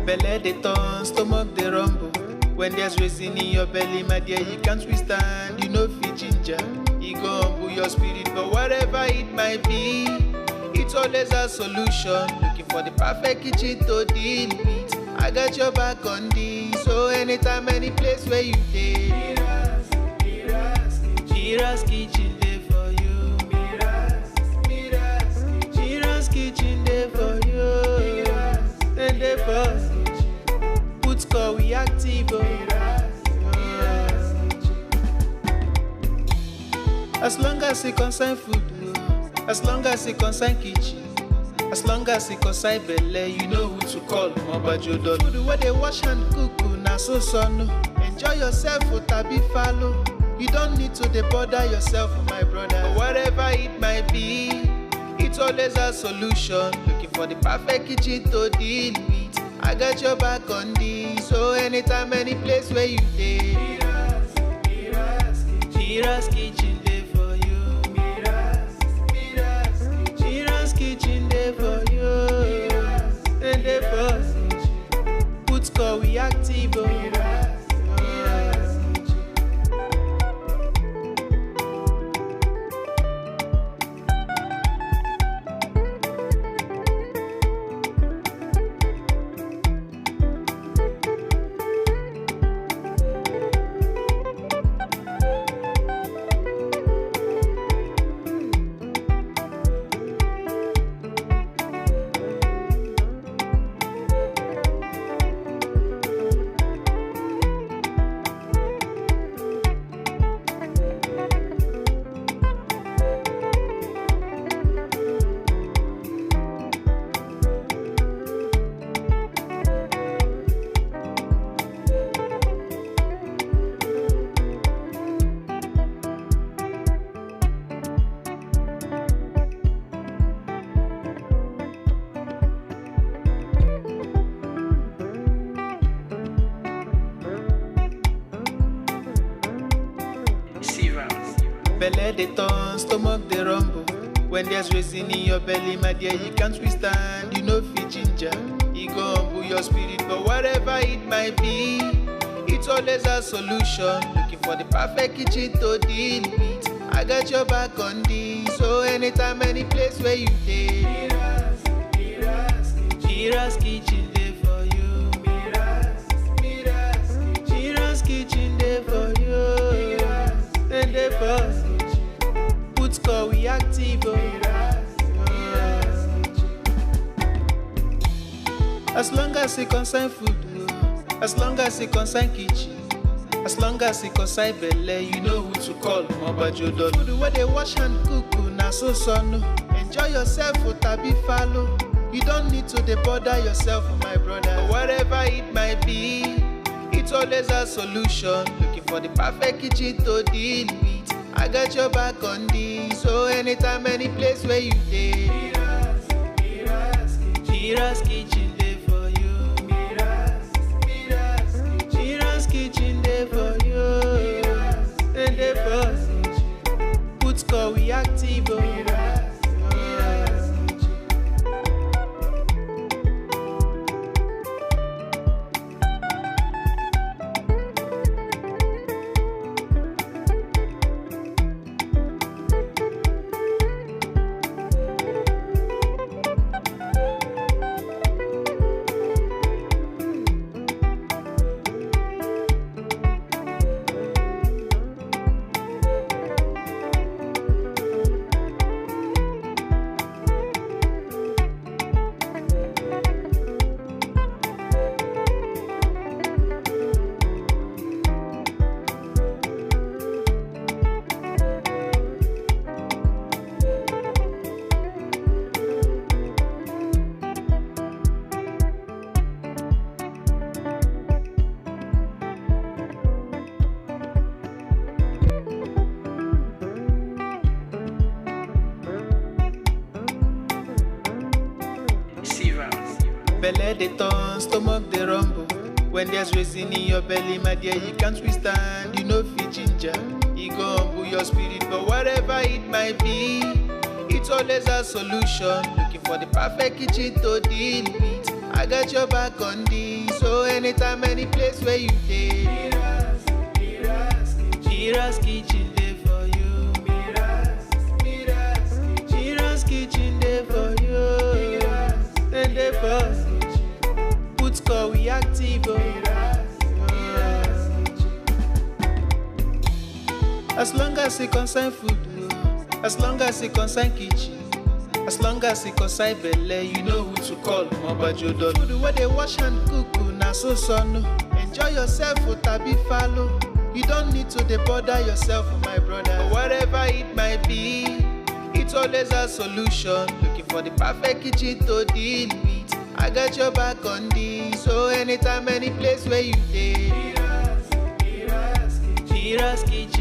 Belle dey turn, stomach dey rumble. When there's reason in your belly, my dear, you can't withstand. You know fit ginger, e go humble your spirit. But whatever it might be, it's always a solution. Looking for the perfect kitchen to deal with. I got your back on this. So anytime, any place where you dey, Mira's kitchen dey for you. Mira's kitchen dey for you. Then dey for put score we active. As long as it concern food, as long as it concern kitchen, as long as it concern belle, you know who to call. Mobajodo. Food where they wash and cook, na so no. Enjoy yourself, tabi follow. You don't need to bother yourself, my brother. But whatever it might be, it's always a solution. Looking for the perfect kitchen to deal with. I got your back on this. So anytime, any place where you dey, Mira's kitchen dey for you. Mira's kitchen dey for you. And dey for put score we active. Belle dey turn, stomach dey rumble. When there's reason in your belly, my dear, you can't withstand. You know fit ginger, e go humble your spirit. But whatever it might be, it's always a solution. Looking for the perfect kitchen to deal with. I got your back on this. So anytime, any place where you dey, Mira's kitchen dey for you. Mira's kitchen dey for you. And dey for put score we active. As long as it concern food, as long as it concern kitchen, as long as it concern belle, you know who to call. Mobajodo. Food where they wash and cook, na so no. Enjoy yourself, tabi follow. You don't need to bother yourself, my brother. But whatever it might be, it's always a solution. Looking for the perfect kitchen to deal with. I got your back on this. So anytime, any place where you dey, Mira's kitchen dey for you. Mira's kitchen dey for you. And dey for put score we active. Belle dey turn, stomach dey rumble. When there's reason in your belly, my dear, you can't withstand. You know fit ginger, e go humble your spirit. But whatever it might be, it's always a solution. Looking for the perfect kitchen to deal with. I got your back on this. So anytime, any place where you dey, Mira's kitchen dey for you. Mira's kitchen dey for you. Then dey for put call we active. As long as it concern food, as long as it concern kitchen, as long as it concern belle, you know who to call. Mobajodo. Food where they wash and cook, na so son. Enjoy yourself, tabi follow. You don't need to dey bother yourself, my brother. Whatever it might be, it's always a solution. Looking for the perfect kitchen to deal with. I got your back on this. So anytime, any place where you dey, Mira's kitchen.